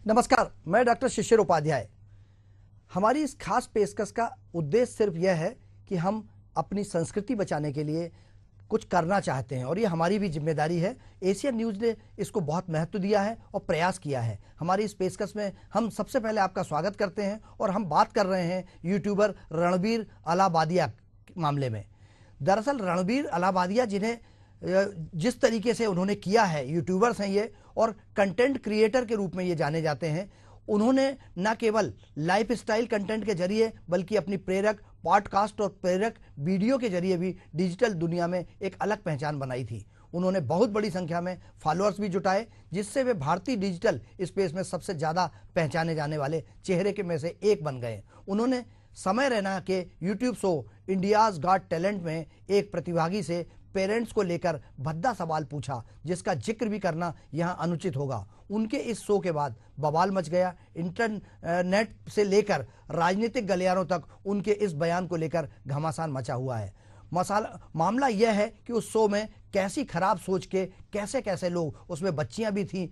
नमस्कार, मैं डॉक्टर शिशिर उपाध्याय। हमारी इस खास पेशकश का उद्देश्य सिर्फ यह है कि हम अपनी संस्कृति बचाने के लिए कुछ करना चाहते हैं और ये हमारी भी जिम्मेदारी है। एशियन न्यूज़ ने इसको बहुत महत्व दिया है और प्रयास किया है। हमारी इस पेशकश में हम सबसे पहले आपका स्वागत करते हैं और हम बात कर रहे हैं यूट्यूबर रणबीर अलाहाबादिया मामले में। दरअसल रणबीर अलाहाबादिया जिन्हें जिस तरीके से उन्होंने किया है, यूट्यूबर्स हैं ये और कंटेंट क्रिएटर के रूप में ये जाने जाते हैं। उन्होंने न केवल लाइफस्टाइल कंटेंट के जरिए बल्कि अपनी प्रेरक पॉडकास्ट और प्रेरक वीडियो के जरिए भी डिजिटल दुनिया में एक अलग पहचान बनाई थी। उन्होंने बहुत बड़ी संख्या में फॉलोअर्स भी जुटाए, जिससे वे भारतीय डिजिटल स्पेस में सबसे ज़्यादा पहचाने जाने वाले चेहरे के में से एक बन गए। उन्होंने समय रैना के YouTube show India's got talent में एक प्रतिभागी से पेरेंट्स को लेकर भद्दा सवाल पूछा, जिसका जिक्र भी करना यहाँ अनुचित होगा। उनके इस शो के बाद बवाल मच गया। इंटरनेट से लेकर राजनीतिक गलियारों तक उनके इस बयान को लेकर घमासान मचा हुआ है। मामला यह है कि उस शो में कैसी खराब सोच के कैसे कैसे लोग, उसमें बच्चियां भी थीं,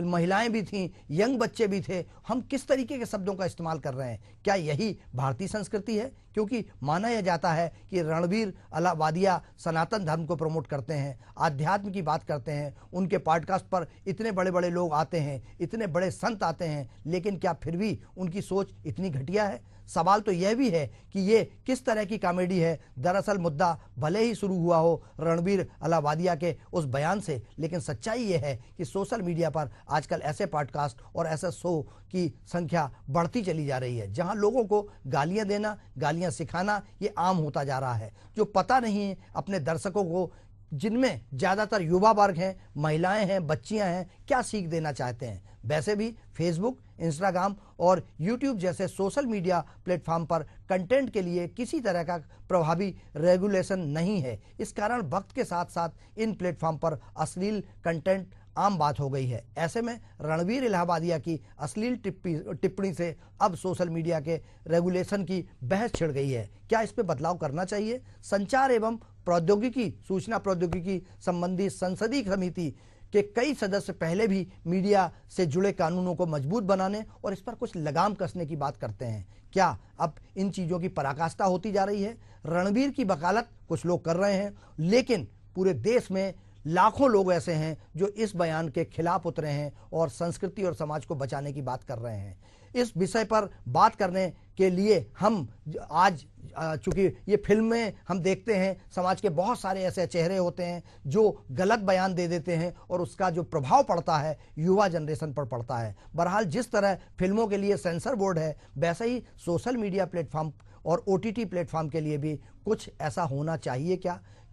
महिलाएं भी थीं, यंग बच्चे भी थे, हम किस तरीके के शब्दों का इस्तेमाल कर रहे हैं। क्या यही भारतीय संस्कृति है? क्योंकि माना यह जाता है कि रणबीर अलाहाबादिया सनातन धर्म को प्रमोट करते हैं, आध्यात्म की बात करते हैं। उनके पॉडकास्ट पर इतने बड़े बड़े लोग आते हैं, इतने बड़े संत आते हैं, लेकिन क्या फिर भी उनकी सोच इतनी घटिया है? सवाल तो यह भी है कि ये किस तरह की कॉमेडी है। दरअसल मुद्दा भले ही शुरू हुआ हो रणबीर अलाहाबादिया के उस बयान से, लेकिन सच्चाई ये है कि सोशल मीडिया पर आजकल ऐसे पॉडकास्ट और ऐसे शो की संख्या बढ़ती चली जा रही है, जहां लोगों को गालियां देना, गालियां सिखाना ये आम होता जा रहा है। जो पता नहीं है अपने दर्शकों को, जिनमें ज़्यादातर युवा वर्ग हैं, महिलाएं हैं, बच्चियां हैं, क्या सीख देना चाहते हैं। वैसे भी फेसबुक, इंस्टाग्राम और यूट्यूब जैसे सोशल मीडिया प्लेटफॉर्म पर कंटेंट के लिए किसी तरह का प्रभावी रेगुलेशन नहीं है। इस कारण वक्त के साथ साथ इन प्लेटफॉर्म पर अश्लील कंटेंट आम बात हो गई है। ऐसे में रणबीर अलाहाबादिया की अश्लील टिप्पणी से अब सोशल मीडिया के रेगुलेशन की बहस छिड़ गई है। क्या इस पर बदलाव करना चाहिए? संचार एवं प्रौद्योगिकी, सूचना प्रौद्योगिकी संबंधी संसदीय समिति के कई सदस्य पहले भी मीडिया से जुड़े कानूनों को मजबूत बनाने और इस पर कुछ लगाम कसने की बात करते हैं। क्या अब इन चीज़ों की पराकाष्ठा होती जा रही है? रणबीर की वकालत कुछ लोग कर रहे हैं, लेकिन पूरे देश में लाखों लोग ऐसे हैं जो इस बयान के खिलाफ उतरे हैं और संस्कृति और समाज को बचाने की बात कर रहे हैं। इस विषय पर बात करने के लिए हम आज, चूंकि ये फिल्म में हम देखते हैं समाज के बहुत सारे ऐसे चेहरे होते हैं जो गलत बयान दे देते हैं और उसका जो प्रभाव पड़ता है युवा जनरेशन पर पड़ता है। बहरहाल जिस तरह फिल्मों के लिए सेंसर बोर्ड है, वैसे ही सोशल मीडिया प्लेटफॉर्म और OTT प्लेटफॉर्म के लिए भी कुछ ऐसा होना चाहिए।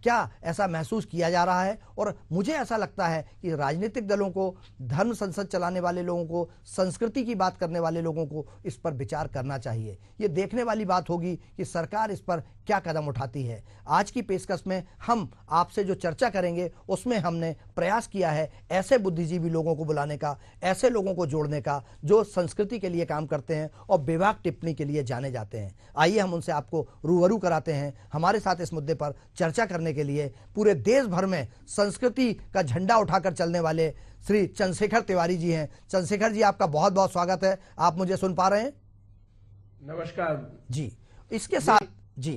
क्या ऐसा महसूस किया जा रहा है? और मुझे ऐसा लगता है कि राजनीतिक दलों को, धर्म संसद चलाने वाले लोगों को, संस्कृति की बात करने वाले लोगों को इस पर विचार करना चाहिए। ये देखने वाली बात होगी कि सरकार इस पर क्या कदम उठाती है। आज की पेशकश में हम आपसे जो चर्चा करेंगे उसमें हमने प्रयास किया है ऐसे बुद्धिजीवी लोगों को बुलाने का, ऐसे लोगों को जोड़ने का जो संस्कृति के लिए काम करते हैं और बेबाक टिप्पणी के लिए जाने जाते हैं। आइए हम उनसे आपको रूबरू कराते हैं। हमारे साथ इस मुद्दे पर चर्चा करने के लिए पूरे देश भर में संस्कृति का झंडा उठाकर चलने वाले श्री चंद्रशेखर तिवारी जी हैं। चंद्रशेखर जी, आपका बहुत बहुत स्वागत है। आप मुझे सुन पा रहे हैं? नमस्कार जी।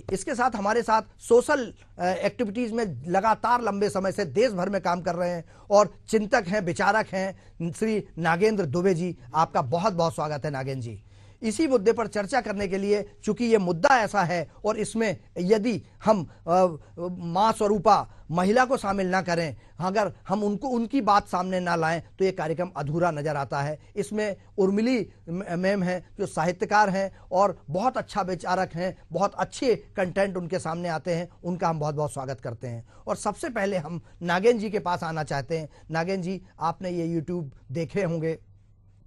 इसके साथ हमारे साथ सोशल एक्टिविटीज में लगातार लंबे समय से देश भर में काम कर रहे हैं और चिंतक हैं, विचारक हैं, श्री नागेंद्र दुबे जी। आपका बहुत बहुत स्वागत है नागेंद्र जी। इसी मुद्दे पर चर्चा करने के लिए, चूंकि ये मुद्दा ऐसा है और इसमें यदि हम मां स्वरूपा महिला को शामिल ना करें, अगर हम उनकी बात सामने ना लाएं, तो ये कार्यक्रम अधूरा नजर आता है। इसमें उर्मिली मैम हैं जो साहित्यकार हैं और बहुत अच्छा विचारक हैं, बहुत अच्छे कंटेंट उनके सामने आते हैं, उनका हम बहुत बहुत स्वागत करते हैं। और सबसे पहले हम नागेंद्र जी के पास आना चाहते हैं। नागेंद्र जी, आपने ये यूट्यूब देखे होंगे,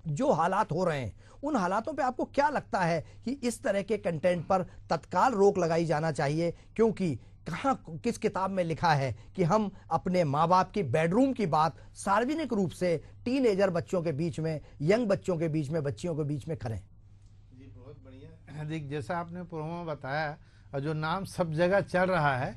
जो हालात हो रहे हैं उन हालातों पे आपको क्या लगता है कि इस तरह के कंटेंट पर तत्काल रोक लगाई जाना चाहिए? क्योंकि कहाँ, किस किताब में लिखा है कि हम अपने माँ बाप की बेडरूम की बात सार्वजनिक रूप से टीनेजर बच्चों के बीच में, यंग बच्चों के बीच में, बच्चियों के बीच में करें? जी, बहुत बढ़िया। देख, जैसा आपने पूर्व में बताया और जो नाम सब जगह चल रहा है,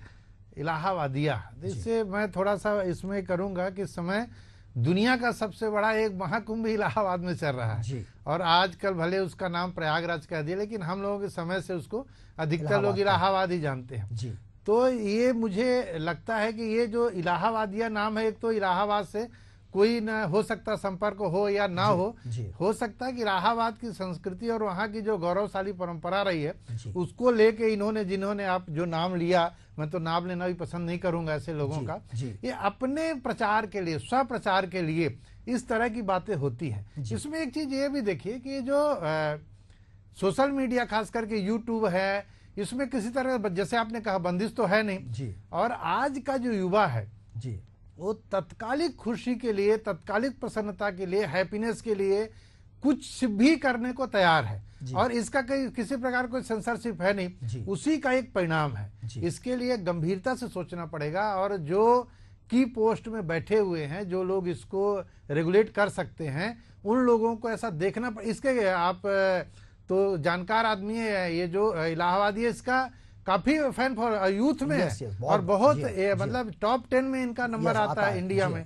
इलाहाबादिया, इससे मैं थोड़ा सा इसमें करूँगा कि समय दुनिया का सबसे बड़ा एक महाकुंभ इलाहाबाद में चल रहा है जी। और आजकल भले उसका नाम प्रयागराज कह दिया, लेकिन हम लोगों के समय से उसको अधिकतर लोग इलाहाबाद इलाहाबाद ही जानते हैं। जी तो ये मुझे लगता है कि ये जो इलाहाबादिया नाम है, एक तो इलाहाबाद से कोई न हो सकता संपर्क हो या ना जी। हो सकता है कि इलाहाबाद की संस्कृति और वहाँ की जो गौरवशाली परंपरा रही है जी। उसको लेके इन्होंने, जिन्होंने आप जो नाम लिया, मैं तो नाम लेना भी पसंद नहीं करूंगा ऐसे लोगों का, ये अपने प्रचार के लिए, स्व प्रचार के लिए इस तरह की बातें होती है। इसमें एक चीज ये भी देखिए कि जो सोशल मीडिया खास करके यूट्यूब है, इसमें किसी तरह जैसे आपने कहा बंदिश तो है नहीं जी। और आज का जो युवा है जी वो तत्कालिक खुशी के लिए, तत्कालिक प्रसन्नता के लिए, हैप्पीनेस के लिए कुछ भी करने को तैयार है और इसका किसी प्रकार कोई सेंसरशिप है नहीं, उसी का एक परिणाम है। इसके लिए गंभीरता से सोचना पड़ेगा और जो की पोस्ट में बैठे हुए हैं, जो लोग इसको रेगुलेट कर सकते हैं, उन लोगों को ऐसा देखना इसके आप तो जानकार आदमी है, ये जो इलाहाबादी है इसका काफी फैन फॉर यूथ में है और बहुत मतलब टॉप 10 में इनका नंबर आता है इंडिया में।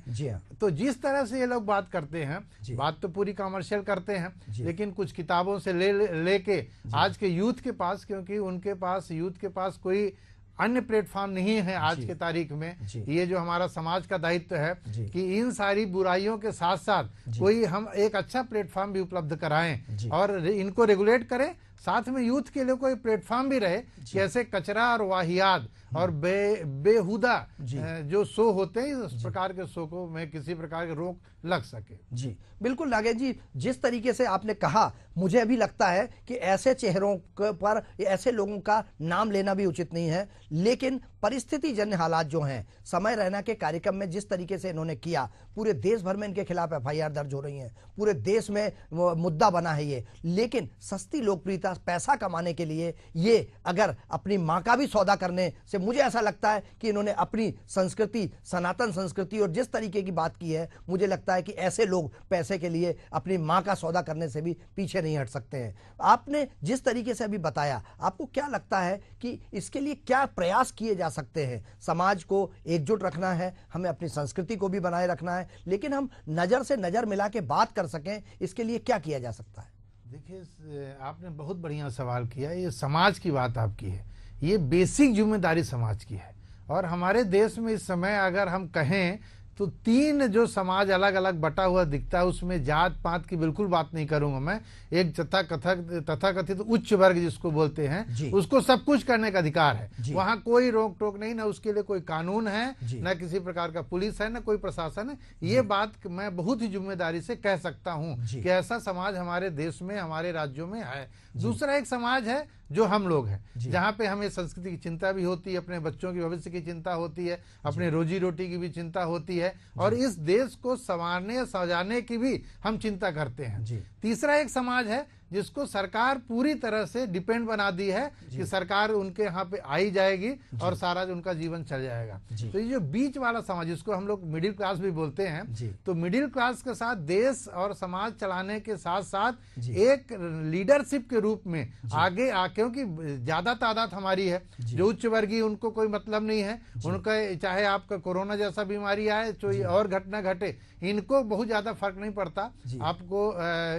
तो जिस तरह से ये लोग बात करते हैं, बात तो पूरी कमर्शियल करते हैं, लेकिन कुछ किताबों से लेके आज के यूथ के पास, क्योंकि उनके पास, यूथ के पास कोई अन्य प्लेटफॉर्म नहीं है आज के तारीख में। ये जो हमारा समाज का दायित्व है कि इन सारी बुराइयों के साथ साथ कोई हम एक अच्छा प्लेटफॉर्म भी उपलब्ध कराएं और इनको रेगुलेट करें, साथ में यूथ के लिए कोई प्लेटफॉर्म भी रहे कि ऐसे कचरा और वाहियात और बेहुदा जो शो होते हैं, उस प्रकार के शो को में किसी प्रकार की रोक लग सके। जी बिल्कुल नागेश जी, जिस तरीके से आपने कहा, मुझे अभी लगता है कि ऐसे चेहरों पर, ऐसे लोगों का नाम लेना भी उचित नहीं है, लेकिन परिस्थिति जन्य हालात जो हैं, समय रैना के कार्यक्रम में जिस तरीके से इन्होंने किया, पूरे देश भर में इनके खिलाफ एफआईआर दर्ज हो रही हैं, पूरे देश में मुद्दा बना है ये, लेकिन सस्ती लोकप्रियता, पैसा कमाने के लिए ये अगर अपनी माँ का भी सौदा करने से, मुझे ऐसा लगता है कि इन्होंने अपनी संस्कृति, सनातन संस्कृति और जिस तरीके की बात की है, मुझे लगता है कि ऐसे लोग पैसे के लिए अपनी माँ का सौदा करने से भी पीछे नहीं हट सकते हैं। आपने जिस तरीके से अभी बताया, आपको क्या लगता है कि इसके लिए क्या प्रयास किए जा सकते हैं? समाज को एकजुट रखना है, हमें अपनी संस्कृति को भी बनाए रखना है, लेकिन हम नजर से नजर मिला के बात कर सकें, इसके लिए क्या किया जा सकता है? देखिए, आपने बहुत बढ़िया सवाल किया। ये समाज की बात आपकी है, ये बेसिक जिम्मेदारी समाज की है और हमारे देश में इस समय अगर हम कहें तो 3 जो समाज अलग अलग बटा हुआ दिखता है, उसमें जात पात की बिल्कुल बात नहीं करूंगा मैं। एक तथाकथित उच्च वर्ग जिसको बोलते हैं, उसको सब कुछ करने का अधिकार है, वहां कोई रोक टोक नहीं, ना उसके लिए कोई कानून है, ना किसी प्रकार का पुलिस है, ना कोई प्रशासन है। ये बात मैं बहुत ही जिम्मेदारी से कह सकता हूं कि ऐसा समाज हमारे देश में, हमारे राज्यों में है। दूसरा एक समाज है जो हम लोग हैं, जहाँ पे हमें संस्कृति की चिंता भी होती है, अपने बच्चों की भविष्य की चिंता होती है, अपने रोजी रोटी की भी चिंता होती है और इस देश को संवारने सजाने की भी हम चिंता करते हैं। तीसरा एक समाज है जिसको सरकार पूरी तरह से डिपेंड बना दी है कि सरकार उनके यहाँ पे आई जाएगी और सारा उनका जीवन चल जाएगा। तो ये जो बीच वाला समाज, जिसको हम लोग मिडिल क्लास भी बोलते हैं, तो मिडिल क्लास के साथ देश और समाज चलाने के साथ साथ एक लीडरशिप के रूप में आगे क्योंकि ज्यादा तादाद हमारी है, जो उच्च वर्गीय उनको कोई मतलब नहीं है, उनका चाहे आपका कोरोना जैसा बीमारी आए, कोई और घटना घटे, इनको बहुत ज्यादा फर्क नहीं पड़ता। आपको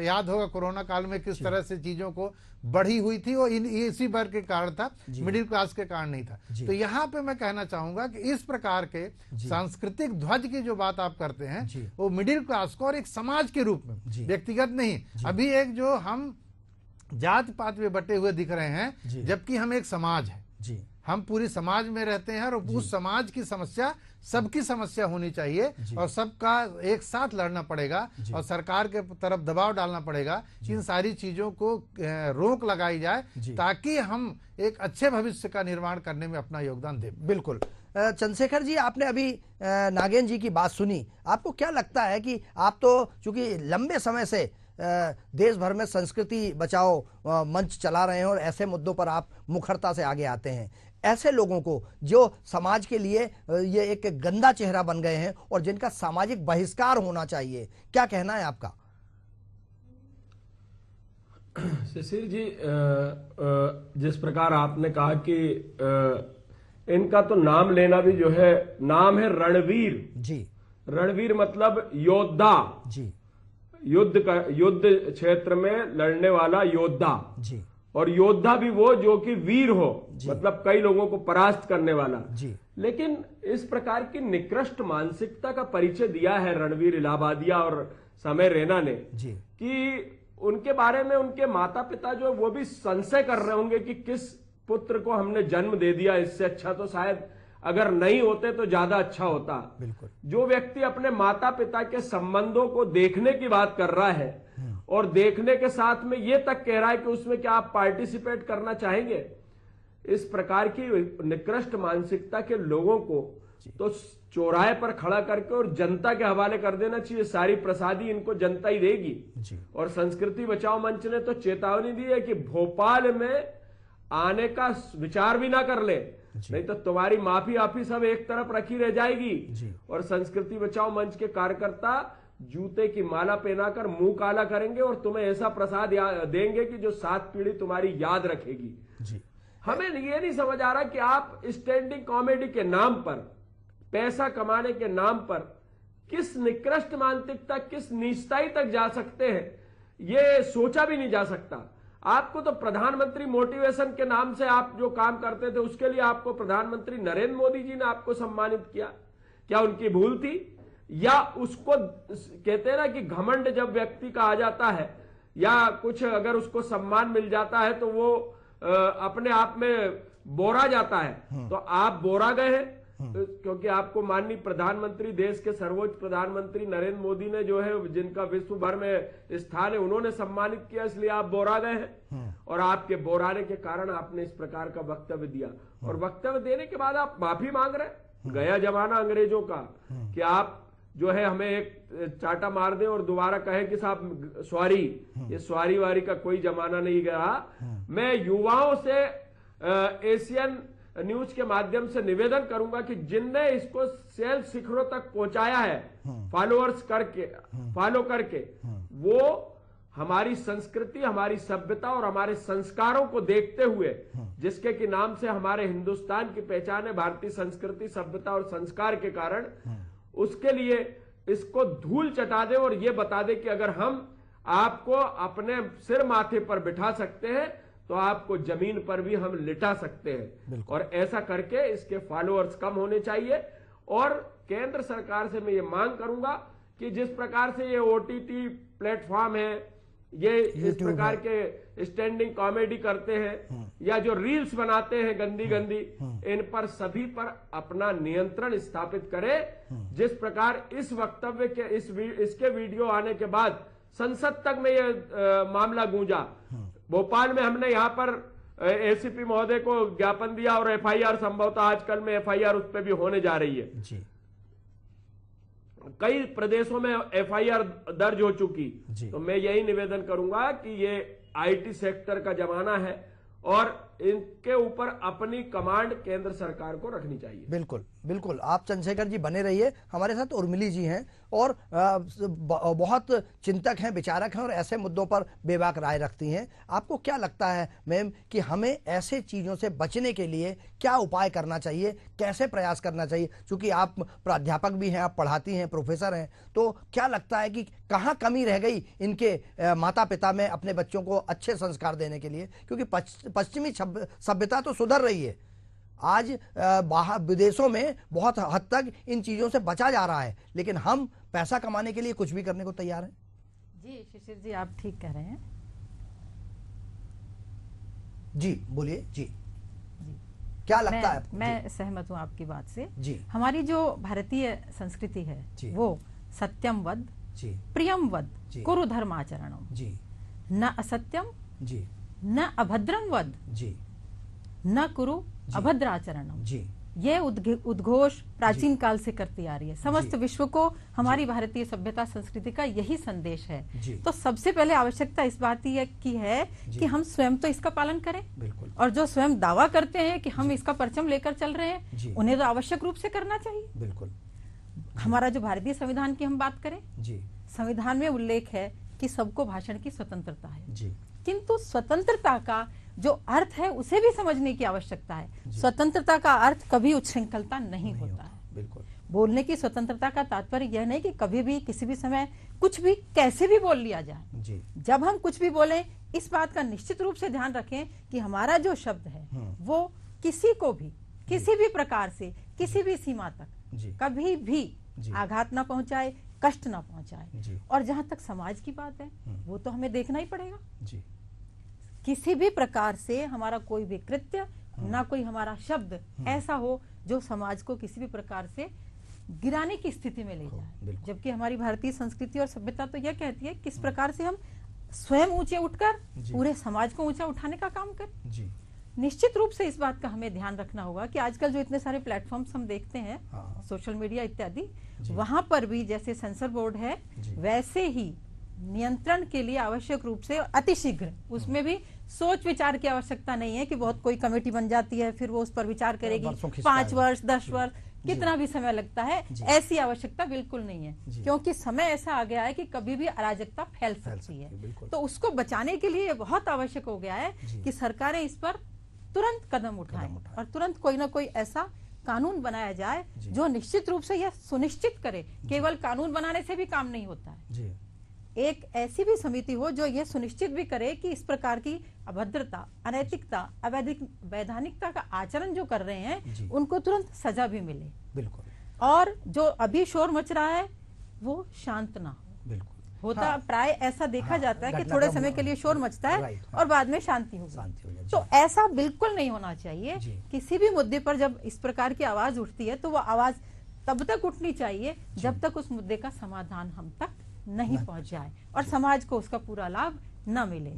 याद होगा कोरोना काल में किस तरह से चीजों को बढ़ी हुई थी, वो इसी वर्ग के कारण था, मिडिल क्लास के कारण नहीं था। तो यहाँ पे मैं कहना चाहूंगा कि इस प्रकार के सांस्कृतिक ध्वज की जो बात आप करते हैं, वो मिडिल क्लास को और एक समाज के रूप में, व्यक्तिगत नहीं, अभी एक जो हम जात पात में बटे हुए दिख रहे हैं, जबकि हम एक समाज है, हम पूरी समाज में रहते हैं और उस समाज की समस्या सबकी समस्या होनी चाहिए और सबका एक साथ लड़ना पड़ेगा और सरकार के तरफ दबाव डालना पड़ेगा कि इन सारी चीजों को रोक लगाई जाए ताकि हम एक अच्छे भविष्य का निर्माण करने में अपना योगदान दें। बिल्कुल। चंद्रशेखर जी, आपने अभी नागेन जी की बात सुनी, आपको क्या लगता है कि आप तो चूंकि लंबे समय से देश भर में संस्कृति बचाओ मंच चला रहे हैं और ऐसे मुद्दों पर आप मुखरता से आगे आते हैं, ऐसे लोगों को जो समाज के लिए ये एक गंदा चेहरा बन गए हैं और जिनका सामाजिक बहिष्कार होना चाहिए, क्या कहना है आपका? शिशिर जी, जिस प्रकार आपने कहा कि इनका तो नाम लेना भी जो है, नाम है रणवीर जी, रणवीर मतलब योद्धा, जी युद्ध क्षेत्र में लड़ने वाला योद्धा, जी और योद्धा भी वो जो कि वीर हो, मतलब कई लोगों को परास्त करने वाला। जी लेकिन इस प्रकार की निकृष्ट मानसिकता का परिचय दिया है रणवीर इलाहाबादिया और समय रैना ने जी कि उनके बारे में उनके माता पिता जो वो भी संशय कर रहे होंगे कि किस पुत्र को हमने जन्म दे दिया, इससे अच्छा तो शायद अगर नहीं होते तो ज्यादा अच्छा होता। बिल्कुल। जो व्यक्ति अपने माता पिता के संबंधों को देखने की बात कर रहा है और देखने के साथ में ये तक कह रहा है कि उसमें क्या आप पार्टिसिपेट करना चाहेंगे, इस प्रकार की निकृष्ट मानसिकता के लोगों को तो चौराहे पर खड़ा करके और जनता के हवाले कर देना चाहिए। सारी प्रसादी इनको जनता ही देगी। जी और संस्कृति बचाओ मंच ने तो चेतावनी दी है कि भोपाल में आने का विचार भी ना कर ले, नहीं तो तुम्हारी माफी आपी सब एक तरफ रखी रह जाएगी। जी। और संस्कृति बचाओ मंच के कार्यकर्ता जूते की माला पहनाकर मुंह काला करेंगे और तुम्हें ऐसा प्रसाद देंगे कि जो 7 पीढ़ी तुम्हारी याद रखेगी। जी हमें ये नहीं समझ आ रहा कि आप स्टैंडिंग कॉमेडी के नाम पर, पैसा कमाने के नाम पर किस निकृष्ट मानसिकता, किस नीचताई तक जा सकते हैं, ये सोचा भी नहीं जा सकता। आपको तो प्रधानमंत्री मोटिवेशन के नाम से आप जो काम करते थे उसके लिए आपको प्रधानमंत्री नरेंद्र मोदी जी ने आपको सम्मानित किया। क्या उनकी भूल थी? या उसको कहते हैं ना कि घमंड जब व्यक्ति का आ जाता है या कुछ अगर उसको सम्मान मिल जाता है तो वो अपने आप में बोरा जाता है। तो आप बोरा गए हैं क्योंकि आपको माननीय प्रधानमंत्री, देश के सर्वोच्च प्रधानमंत्री नरेंद्र मोदी ने जो है, जिनका विश्व भर में स्थान है, उन्होंने सम्मानित किया, इसलिए आप बोरा गए हैं। और आपके बोराने के कारण आपने इस प्रकार का वक्तव्य दिया और वक्तव्य देने के बाद आप माफी मांग रहे हैं। गया जमाना अंग्रेजों का कि आप जो है हमें एक चाटा मार दें और दोबारा कहे कि साहब सॉरी। ये सॉरी वारी का कोई जमाना नहीं गया। मैं युवाओं से एशियन न्यूज के माध्यम से निवेदन करूंगा कि जिनने इसको सेल्फ शिखरों तक पहुंचाया है, फॉलोअर्स करके, फॉलो करके, वो हमारी संस्कृति, हमारी सभ्यता और हमारे संस्कारों को देखते हुए, जिसके कि नाम से हमारे हिंदुस्तान की पहचान है, भारतीय संस्कृति, सभ्यता और संस्कार के कारण, उसके लिए इसको धूल चटा दे और ये बता दे कि अगर हम आपको अपने सिर माथे पर बिठा सकते हैं तो आपको जमीन पर भी हम लिटा सकते हैं। और ऐसा करके इसके फॉलोअर्स कम होने चाहिए। और केंद्र सरकार से मैं ये मांग करूंगा कि जिस प्रकार से ये OTT प्लेटफॉर्म है, ये इस प्रकार के स्टैंडिंग कॉमेडी करते हैं या जो रील्स बनाते हैं गंदी गंदी, इन पर सभी पर अपना नियंत्रण स्थापित करे। जिस प्रकार इस वक्तव्य के इसके वीडियो आने के बाद संसद तक में ये मामला गूंजा। भोपाल में हमने यहाँ पर ACP महोदय को ज्ञापन दिया और FIR संभवतः आजकल में FIR उस पर भी होने जा रही है। जी। कई प्रदेशों में FIR दर्ज हो चुकी। जी। तो मैं यही निवेदन करूंगा कि ये IT सेक्टर का जमाना है और इनके ऊपर अपनी कमांड केंद्र सरकार को रखनी चाहिए। बिल्कुल बिल्कुल, आप चंद्रशेखर जी बने रहिए। हमारे साथ उर्मिली जी हैं और बहुत चिंतक हैं, विचारक हैं और ऐसे मुद्दों पर बेबाक राय रखती हैं। आपको क्या लगता है मैम कि हमें ऐसे चीज़ों से बचने के लिए क्या उपाय करना चाहिए, कैसे प्रयास करना चाहिए? क्योंकि आप प्राध्यापक भी हैं, आप पढ़ाती हैं, प्रोफेसर हैं, तो क्या लगता है कि कहाँ कमी रह गई इनके माता पिता में अपने बच्चों को अच्छे संस्कार देने के लिए? क्योंकि पश्चिमी सभ्यता तो सुधर रही है, आज बाहर विदेशों में बहुत हद तक इन चीजों से बचा जा रहा है, लेकिन हम पैसा कमाने के लिए कुछ भी करने को तैयार हैं। जी शिशिर जी, आप ठीक कह रहे हैं। जी बोलिए जी, क्या लगता है? मैं सहमत हूँ आपकी बात से। जी। हमारी जो भारतीय संस्कृति है वो सत्यम वद, प्रियम वद, कुरु धर्माचरणम, न असत्यम, न अभद्रम वद, न कुरु अभद्राचरणम। ये उद्घोष प्राचीन काल से करती आ रही है। समस्त विश्व को हमारी भारतीय सभ्यता संस्कृति का यही संदेश है। तो सबसे पहले आवश्यकता इस बात की है कि हम स्वयं तो इसका पालन करें। बिल्कुल। और जो स्वयं दावा करते हैं कि हम इसका परचम लेकर चल रहे हैं, उन्हें तो आवश्यक रूप से करना चाहिए। बिल्कुल। हमारा जो भारतीय संविधान की हम बात करें, संविधान में उल्लेख है कि सबको भाषण की स्वतंत्रता है, किंतु स्वतंत्रता का जो अर्थ है उसे भी समझने की आवश्यकता है। स्वतंत्रता का अर्थ कभी उच्छृंखलता नहीं होता है। बिल्कुल। बोलने की स्वतंत्रता का तात्पर्य यह नहीं कि कभी भी किसी भी समय कुछ भी कैसे भी बोल लिया जाए जी। जब हम कुछ भी बोलें, इस बात का निश्चित रूप से ध्यान रखें कि हमारा जो शब्द है वो किसी को भी किसी भी प्रकार से किसी भी सीमा तक कभी भी आघात ना पहुंचाए, कष्ट ना पहुंचाए। और जहां तक समाज की बात है वो तो हमें देखना ही पड़ेगा जी। किसी भी प्रकार से हमारा कोई भी कृत्य ना कोई हमारा शब्द ऐसा हो जो समाज को किसी भी प्रकार से गिराने की स्थिति में ले जाए। जबकि हमारी भारतीय संस्कृति और सभ्यता तो यह कहती है किस प्रकार से हम स्वयं ऊंचे उठकर पूरे समाज को ऊंचा उठाने का काम करें। जी। निश्चित रूप से इस बात का हमें ध्यान रखना होगा कि आजकल जो इतने सारे प्लेटफॉर्म्स हम देखते हैं, सोशल मीडिया इत्यादि, वहां पर भी जैसे सेंसर बोर्ड है वैसे ही नियंत्रण के लिए आवश्यक रूप से अतिशीघ्र, उसमें भी सोच विचार की आवश्यकता नहीं है कि बहुत कोई कमेटी बन जाती है फिर वो उस पर विचार करेगी 5 वर्ष 10 वर्ष कितना भी समय लगता है, ऐसी आवश्यकता बिल्कुल नहीं है। क्योंकि समय ऐसा आ गया है कि कभी भी अराजकता फैल सकती है। तो उसको बचाने के लिए बहुत आवश्यक हो गया है कि सरकारें इस पर तुरंत कदम उठाएं और तुरंत कोई ना कोई ऐसा कानून बनाया जाए जो निश्चित रूप से यह सुनिश्चित करे, केवल कानून बनाने से भी काम नहीं होता है। एक ऐसी भी समिति हो जो यह सुनिश्चित भी करे कि इस प्रकार की अभद्रता, अनैतिकता, अवैधानिकता का आचरण जो कर रहे हैं उनको तुरंत सजा भी मिले। बिल्कुल। और जो अभी शोर मच रहा है वो शांत ना हो। बिल्कुल होता प्राय ऐसा देखा जाता है कि थोड़े समय के लिए शोर मचता है और बाद में शांति हो जाती। तो ऐसा बिल्कुल नहीं होना चाहिए। किसी भी मुद्दे पर जब इस प्रकार की आवाज उठती है तो वो आवाज तब तक उठनी चाहिए जब तक उस मुद्दे का समाधान हम तक नहीं पहुंच जाए और समाज को उसका पूरा लाभ न मिले।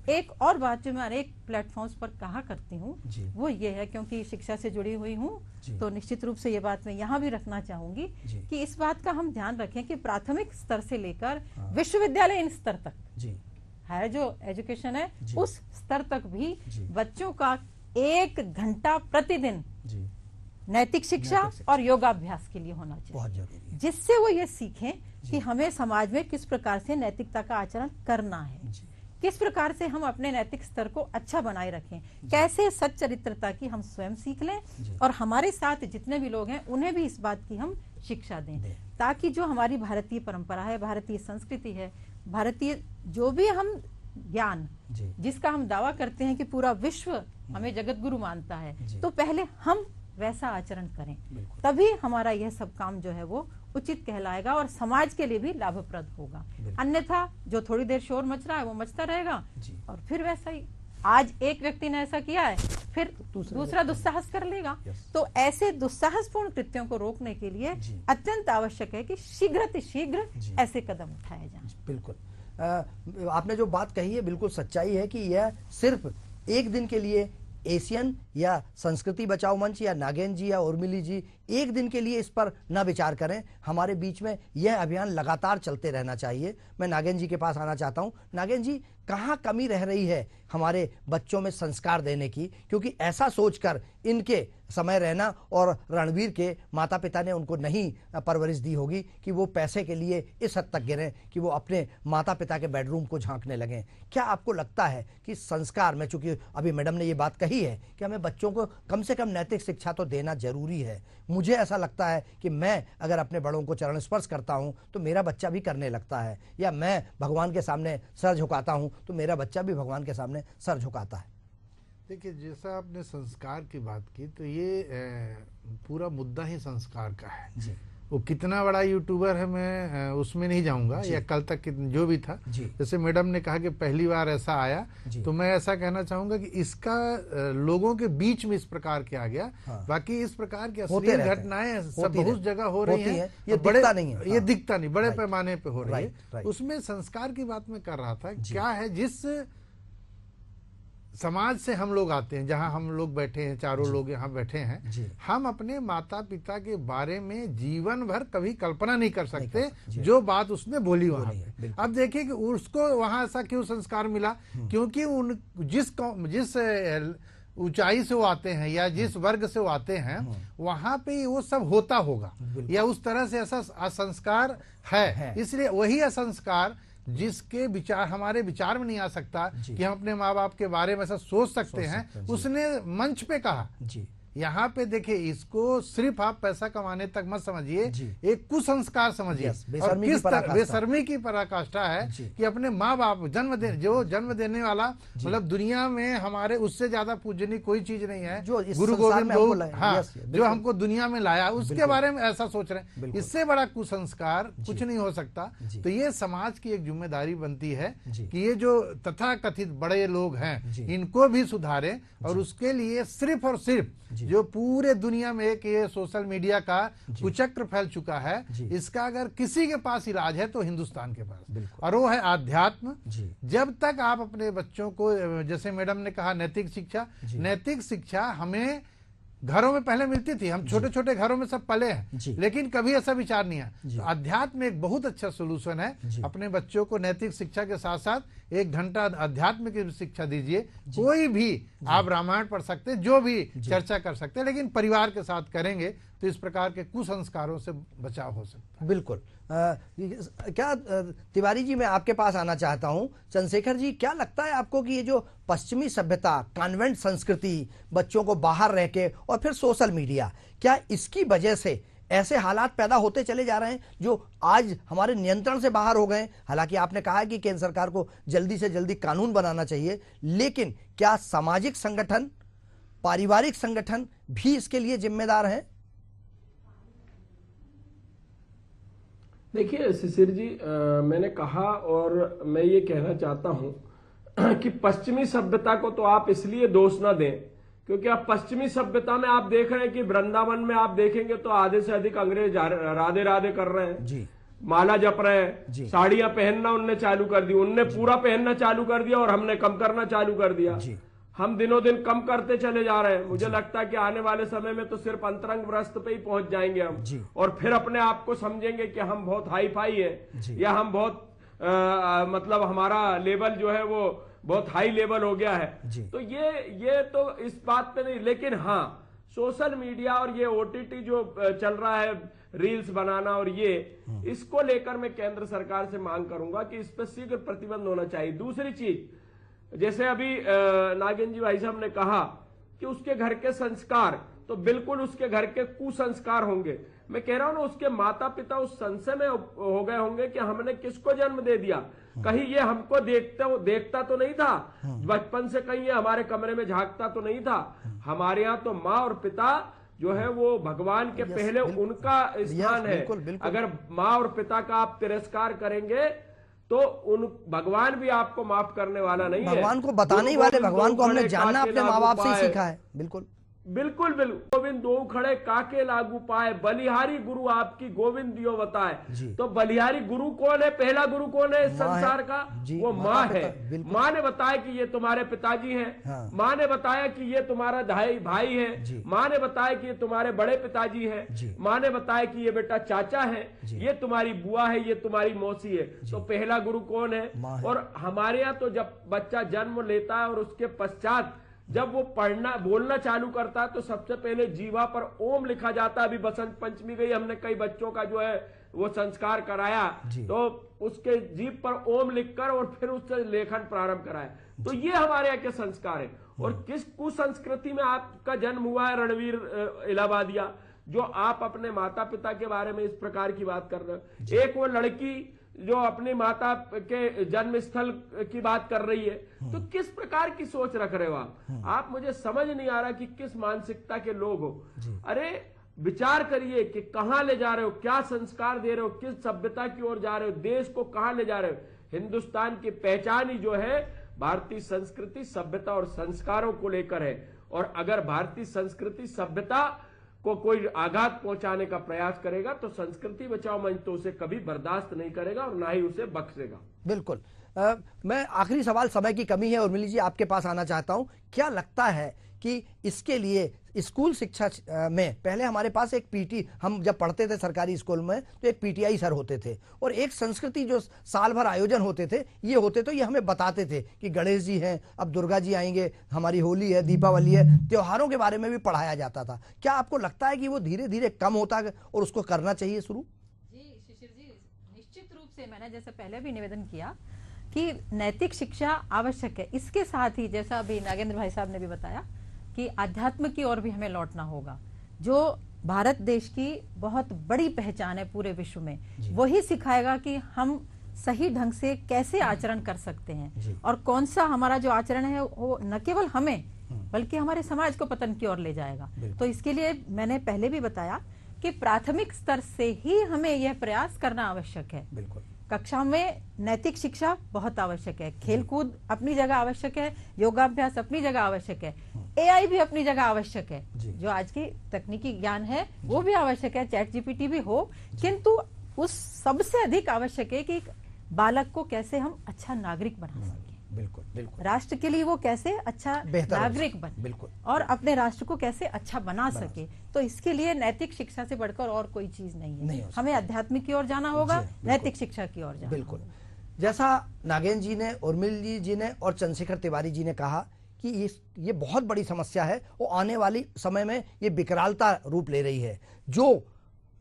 एक और बात जो मैं अनेक प्लेटफॉर्म्स पर कहा करती हूँ वो ये है, क्योंकि शिक्षा से जुड़ी हुई हूँ तो निश्चित रूप से ये बात मैं यहाँ भी रखना चाहूंगी कि इस बात का हम ध्यान रखें कि प्राथमिक स्तर से लेकर विश्वविद्यालय स्तर तक हायर जो एजुकेशन है उस स्तर तक भी बच्चों का 1 घंटा प्रतिदिन नैतिक शिक्षा और योगाभ्यास के लिए होना चाहिए, बहुत जरूरी, जिससे वो ये सीखें कि हमें समाज में किस प्रकार से नैतिकता का आचरण करना है, किस प्रकार से हम अपने नैतिक स्तर को अच्छा बनाए रखें, कैसे सच्चरित्रता की हम स्वयं सीख लें और हमारे साथ जितने भी लोग हैं उन्हें भी इस बात की हम शिक्षा दें, ताकि जो हमारी भारतीय परंपरा है, भारतीय संस्कृति है, भारतीय जो भी हम ज्ञान जिसका हम दावा करते हैं कि पूरा विश्व हमें जगत गुरु मानता है, तो पहले हम वैसा आचरण करें, तभी हमारा यह सब काम जो है वो उचित कहलाएगा और समाज के लिए भी लाभप्रद होगा। अन्यथा जो थोड़ी देर शोर मच रहा है वो मचता रहेगा और फिर वैसा ही आज एक व्यक्ति ने ऐसा किया है फिर दूसरा दुस्साहस कर लेगा। तो ऐसे दुस्साहसपूर्ण कृत्यों को रोकने के लिए अत्यंत आवश्यक है कि शीघ्र ऐसे कदम उठाए जाएं। बिल्कुल आपने जो बात कही है बिल्कुल सच्चाई है कि यह सिर्फ एक दिन के लिए एशियन या संस्कृति बचाओ मंच या नागेंद्र जी या उर्मिली जी एक दिन के लिए इस पर न विचार करें। हमारे बीच में यह अभियान लगातार चलते रहना चाहिए। मैं नागेंद्र जी के पास आना चाहता हूं। नागेंद्र जी, कहाँ कमी रह रही है हमारे बच्चों में संस्कार देने की, क्योंकि ऐसा सोचकर इनके समय रहना और रणवीर के माता पिता ने उनको नहीं परवरिश दी होगी कि वो पैसे के लिए इस हद तक गिरें कि वो अपने माता पिता के बेडरूम को झांकने लगें। क्या आपको लगता है कि संस्कार में, चूंकि अभी मैडम ने ये बात कही है कि हमें बच्चों को कम से कम नैतिक शिक्षा तो देना जरूरी है, मुझे ऐसा लगता है कि मैं अगर अपने बड़ों को चरण स्पर्श करता हूं तो मेरा बच्चा भी करने लगता है, या मैं भगवान के सामने सर झुकाता हूं तो मेरा बच्चा भी भगवान के सामने सर झुकाता है। देखिए, जैसा आपने संस्कार की बात की तो ये पूरा मुद्दा ही संस्कार का है जी। वो कितना बड़ा यूट्यूबर है मैं उसमें नहीं जाऊंगा, या कल तक जो भी था, जैसे मैडम ने कहा कि पहली बार ऐसा आया, तो मैं ऐसा कहना चाहूंगा कि इसका लोगों के बीच में इस प्रकार के आ गया। बाकी इस प्रकार की अश्लील घटनाएं सब बहुत जगह हो रही हैं, ये बड़े नहीं है, ये दिखता नहीं, बड़े पैमाने पे हो रही है। उसमें संस्कार की बात मैं कर रहा था। क्या है, जिस समाज से हम लोग आते हैं, जहां हम लोग बैठे हैं, चारों लोग यहाँ बैठे हैं, हम अपने माता पिता के बारे में जीवन भर कभी कल्पना नहीं कर सकते जो बात उसने बोली वहां पे। अब देखिए कि उसको वहां ऐसा क्यों संस्कार मिला, क्योंकि उन जिस ऊंचाई से वो आते हैं या जिस वर्ग से वो आते हैं वहां पे वो सब होता होगा, या उस तरह से ऐसा असंस्कार है। इसलिए वही असंस्कार जिसके विचार हमारे विचार में नहीं आ सकता कि हम अपने माँ बाप के बारे में ऐसा सोच सकते हैं, उसने मंच पे कहा यहाँ पे देखिए, इसको सिर्फ आप पैसा कमाने तक मत समझिए, एक कुसंस्कार समझिए। और किस तरह बेशर्मी की पराकाष्ठा है कि अपने माँ बाप जन्म देने वाला, मतलब दुनिया में हमारे उससे ज्यादा पूजनीय कोई चीज नहीं है, गुरु गोविंद, हाँ, जो हमको दुनिया में लाया, उसके बारे में ऐसा सोच रहे हैं। इससे बड़ा कुसंस्कार कुछ नहीं हो सकता। तो ये समाज की एक जिम्मेदारी बनती है कि ये जो तथाकथित बड़े लोग हैं इनको भी सुधारें, और उसके लिए सिर्फ और सिर्फ जो पूरे दुनिया में एक ये सोशल मीडिया का कुचक्र फैल चुका है, इसका अगर किसी के पास इलाज है तो हिंदुस्तान के पास, और वो है आध्यात्म। जब तक आप अपने बच्चों को, जैसे मैडम ने कहा, नैतिक शिक्षा हमें घरों में पहले मिलती थी, हम छोटे छोटे घरों में सब पले हैं, लेकिन कभी ऐसा विचार नहीं है। तो अध्यात्म एक बहुत अच्छा सोल्यूशन है। अपने बच्चों को नैतिक शिक्षा के साथ साथ 1 घंटा अध्यात्म की शिक्षा दीजिए। कोई भी आप रामायण पढ़ सकते हैं, जो भी चर्चा कर सकते हैं, लेकिन परिवार के साथ करेंगे तो इस प्रकार के कुसंस्कारों से बचाव हो सकता है। बिल्कुल। क्या तिवारी जी, मैं आपके पास आना चाहता हूं। चंद्रशेखर जी, क्या लगता है आपको कि ये जो पश्चिमी सभ्यता, कॉन्वेंट संस्कृति, बच्चों को बाहर रह के, और फिर सोशल मीडिया, क्या इसकी वजह से ऐसे हालात पैदा होते चले जा रहे हैं जो आज हमारे नियंत्रण से बाहर हो गए? हालांकि आपने कहा कि केंद्र सरकार को जल्दी से जल्दी कानून बनाना चाहिए, लेकिन क्या सामाजिक संगठन, पारिवारिक संगठन भी इसके लिए जिम्मेदार हैं? देखिए शिशिर जी, मैंने कहा और मैं ये कहना चाहता हूं कि पश्चिमी सभ्यता को तो आप इसलिए दोष ना दें क्योंकि आप पश्चिमी सभ्यता में आप देख रहे हैं कि वृंदावन में आप देखेंगे तो आधे से अधिक अंग्रेज राधे राधे कर रहे हैं जी, माला जप रहे हैं, साड़ियां पहनना उनने चालू कर दी, उनने पूरा पहनना चालू कर दिया और हमने कम करना चालू कर दिया। हम दिनों दिन कम करते चले जा रहे हैं। मुझे लगता है कि आने वाले समय में तो सिर्फ अंतरंग व्रस्त पे ही पहुंच जाएंगे हम, और फिर अपने आप को समझेंगे कि हम बहुत हाई फाई है, या हम बहुत मतलब हमारा लेवल जो है वो बहुत हाई लेवल हो गया है। तो ये तो इस बात पे नहीं, लेकिन हाँ, सोशल मीडिया और ये ओटीटी जो चल रहा है, रील्स बनाना, और ये इसको लेकर मैं केंद्र सरकार से मांग करूंगा कि इस पर शीघ्र प्रतिबंध होना चाहिए। दूसरी चीज, जैसे अभी नागिन जी भाई साहब ने कहा कि उसके घर के संस्कार, तो बिल्कुल उसके घर के कुसंस्कार होंगे। मैं कह रहा हूं ना, उसके माता पिता उस संशय में हो गए होंगे कि हमने किसको जन्म दे दिया, कहीं ये हमको देखता तो नहीं था बचपन से, कहीं ये हमारे कमरे में झांकता तो नहीं था। हमारे यहाँ तो माँ और पिता जो है वो भगवान के पहले उनका स्थान है। अगर माँ और पिता का आप तिरस्कार करेंगे तो उन भगवान भी आपको माफ करने वाला नहीं है। भगवान को बताने ही वाले, भगवान को हमने जानना अपने माँ बाप से ही सीखा है। बिल्कुल बिल्कुल बिल्कुल। गोविंद दो खड़े काके लागू पाए, बलिहारी गुरु आपकी गोविंद दियो बताए। तो बलिहारी गुरु कौन है? पहला गुरु कौन है इस संसार का? वो माँ है। माँ ने बताया कि ये तुम्हारे पिताजी हैं। हाँ। माँ ने बताया कि ये तुम्हारा भाई है। माँ ने बताया कि ये तुम्हारे बड़े पिताजी है। माँ ने बताया कि ये बेटा चाचा है, ये तुम्हारी बुआ है, ये तुम्हारी मौसी है। तो पहला गुरु कौन है? और हमारे यहाँ तो जब बच्चा जन्म लेता है और उसके पश्चात जब वो पढ़ना बोलना चालू करता है तो सबसे पहले जीवा पर ओम लिखा जाता है। अभी बसंत पंचमी गई, हमने कई बच्चों का जो है वो संस्कार कराया, तो उसके जीभ पर ओम लिखकर और फिर उससे लेखन प्रारंभ कराया। तो ये हमारे यहाँ के संस्कार है। और किस कुसंस्कृति में आपका जन्म हुआ है रणवीर इलाहाबादिया, जो आप अपने माता पिता के बारे में इस प्रकार की बात कर रहे हो। एक वो लड़की जो अपनी माता के जन्म स्थल की बात कर रही है, तो किस प्रकार की सोच रख रहे हो आप? मुझे समझ नहीं आ रहा कि किस मानसिकता के लोग हो। अरे विचार करिए कि कहां ले जा रहे हो, क्या संस्कार दे रहे हो, किस सभ्यता की ओर जा रहे हो, देश को कहां ले जा रहे हो। हिंदुस्तान की पहचान ही जो है भारतीय संस्कृति, सभ्यता और संस्कारों को लेकर है। और अगर भारतीय संस्कृति, सभ्यता को कोई आघात पहुंचाने का प्रयास करेगा तो संस्कृति बचाओ मंच तो उसे कभी बर्दाश्त नहीं करेगा और ना ही उसे बख्शेगा। बिल्कुल। मैं आखिरी सवाल, समय की कमी है, उर्मिला जी आपके पास आना चाहता हूं। क्या लगता है कि इसके लिए स्कूल शिक्षा में, पहले हमारे पास एक पीटी, हम जब पढ़ते थे सरकारी स्कूल में तो एक पीटीआई सर होते थे, और एक संस्कृति जो साल भर आयोजन होते थे, ये हमें बताते थे कि गणेश जी हैं, अब दुर्गा जी आएंगे, हमारी होली है, दीपावली है, त्योहारों के बारे में भी पढ़ाया जाता था। क्या आपको लगता है कि वो धीरे धीरे कम होता है और उसको करना चाहिए शुरू? जी शिशिर जी, निश्चित रूप से मैंने जैसे पहले भी निवेदन किया कि नैतिक शिक्षा आवश्यक है। इसके साथ ही जैसा अभी नागेंद्र भाई साहब ने भी बताया कि आध्यात्म की ओर भी हमें लौटना होगा। जो भारत देश की बहुत बड़ी पहचान है पूरे विश्व में, वही सिखाएगा कि हम सही ढंग से कैसे आचरण कर सकते हैं और कौन सा हमारा जो आचरण है वो न केवल हमें बल्कि हमारे समाज को पतन की ओर ले जाएगा। तो इसके लिए मैंने पहले भी बताया कि प्राथमिक स्तर से ही हमें यह प्रयास करना आवश्यक है। बिल्कुल। कक्षा में नैतिक शिक्षा बहुत आवश्यक है, खेलकूद अपनी जगह आवश्यक है, योगाभ्यास अपनी जगह आवश्यक है, एआई भी अपनी जगह आवश्यक है, जो आज की तकनीकी ज्ञान है वो भी आवश्यक है, चैट जीपीटी भी हो, किंतु उस सबसे अधिक आवश्यक है कि बालक को कैसे हम अच्छा नागरिक बना सकें। बिल्कुल बिल्कुल। राष्ट्र के लिए वो कैसे अच्छा नागरिक बने, बिल्कुल, और अपने राष्ट्र को कैसे अच्छा बना सके। तो इसके लिए नैतिक शिक्षा से बढ़कर और कोई चीज नहीं है। हमें आध्यात्मिक की ओर जाना होगा, नैतिक शिक्षा की ओर जाना। बिल्कुल। जैसा नागेंद्र जी ने, उर्मिला जी ने और चंद्रशेखर तिवारी जी ने कहा कि ये बहुत बड़ी समस्या है और आने वाली समय में ये विकरालता रूप ले रही है। जो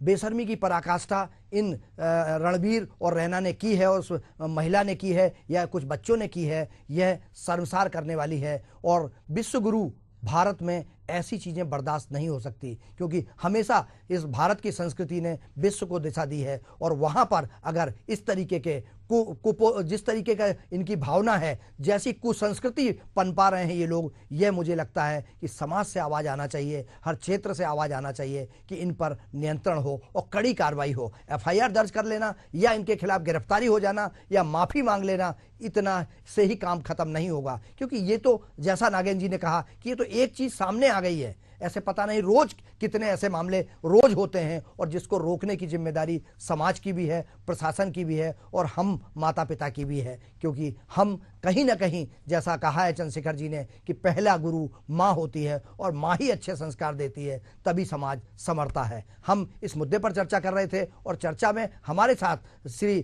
बेशर्मी की पराकाष्ठा इन रणबीर और रैना ने की है और उस महिला ने की है या कुछ बच्चों ने की है, यह शर्मसार करने वाली है। और विश्वगुरु भारत में ऐसी चीज़ें बर्दाश्त नहीं हो सकती, क्योंकि हमेशा इस भारत की संस्कृति ने विश्व को दिशा दी है। और वहाँ पर अगर इस तरीके के जिस तरीके का इनकी भावना है, जैसी कुसंस्कृति पनपा रहे हैं ये लोग, यह मुझे लगता है कि समाज से आवाज़ आना चाहिए, हर क्षेत्र से आवाज़ आना चाहिए कि इन पर नियंत्रण हो और कड़ी कार्रवाई हो। एफआईआर दर्ज कर लेना या इनके खिलाफ गिरफ्तारी हो जाना या माफ़ी मांग लेना, इतना से ही काम खत्म नहीं होगा। क्योंकि ये तो जैसा नागेंद्र जी ने कहा कि ये तो एक चीज़ सामने आ गई है, ऐसे पता नहीं रोज कितने ऐसे मामले रोज होते हैं, और जिसको रोकने की जिम्मेदारी समाज की भी है, प्रशासन की भी है और हम माता पिता की भी है। क्योंकि हम कहीं ना कहीं, जैसा कहा है चंद्रशेखर जी ने, कि पहला गुरु माँ होती है और माँ ही अच्छे संस्कार देती है, तभी समाज संवरता है। हम इस मुद्दे पर चर्चा कर रहे थे और चर्चा में हमारे साथ श्री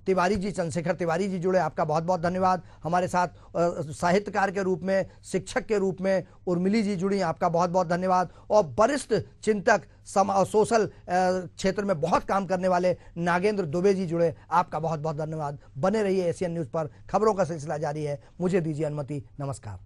तिवारी जी, चंद्रशेखर तिवारी जी जुड़े, आपका बहुत बहुत धन्यवाद। हमारे साथ साहित्यकार के रूप में, शिक्षक के रूप में उर्मिला जी जुड़ी, आपका बहुत बहुत धन्यवाद। और वरिष्ठ चिंतक सोशल क्षेत्र में बहुत काम करने वाले नागेंद्र दुबे जी जुड़े, आपका बहुत बहुत धन्यवाद। बने रहिए एशियन न्यूज़ पर, खबरों का सिलसिला जारी है। मुझे दीजिए अनुमति, नमस्कार।